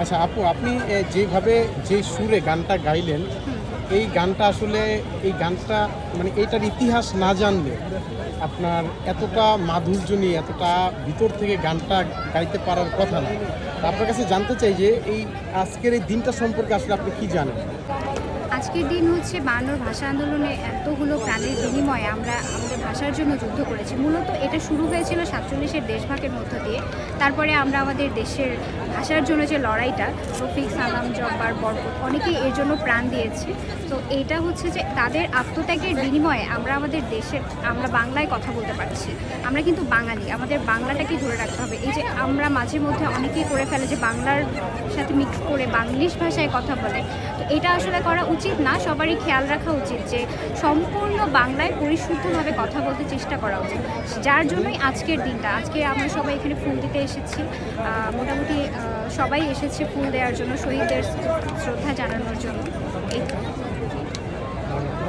আচ্ছা আপু, আপনি যেভাবে যে সুরে গানটা গাইলেন, এই গানটা আসলে এই গানটা মানে এইটার ইতিহাস না জানলে আপনার এতটা মাধুর্য নিয়ে এতটা ভিতর থেকে গানটা গাইতে পারার কথা না। তা আপনার কাছে জানতে চাই যে এই আজকের এই দিনটা সম্পর্কে আসলে আপনি কি জানেন? আজকের দিন হচ্ছে 52 ভাষা আন্দোলনে এতগুলো প্রাণের বিনিময়ে আমরা আমাদের ভাষার জন্য যুদ্ধ করেছি। মূলত এটা শুরু হয়েছিল 47-এর দেশভাগের মধ্য দিয়ে। তারপরে আমরা আমাদের দেশের ভাষার জন্য যে লড়াইটা, রফিক, সালাম, জব্বার, বরকত অনেকেই এর জন্য প্রাণ দিয়েছে। তো এইটা হচ্ছে যে তাদের আত্মত্যাগের বিনিময়ে আমরা আমাদের দেশের আমরা বাংলায় কথা বলতে পারছি। আমরা কিন্তু বাঙালি, আমাদের বাংলাটাকে ধরে রাখতে হবে। এই যে আমরা মাঝে মধ্যে অনেকেই করে ফেলে যে বাংলার সাথে মিক্স করে বাংলিশ ভাষায় কথা বলে, তো এটা আসলে করা উচিত না। সবারই খেয়াল রাখা উচিত যে সম্পূর্ণ বাংলায় পরিশুদ্ধভাবে কথা বলতে চেষ্টা করা উচিত। যার জন্যই আজকের দিনটা, আজকে আমরা সবাই এখানে ফুল দিতে এসেছি। মোটামুটি সবাই এসেছে ফুল দেওয়ার জন্য, শহীদদের শ্রদ্ধা জানানোর জন্য। এই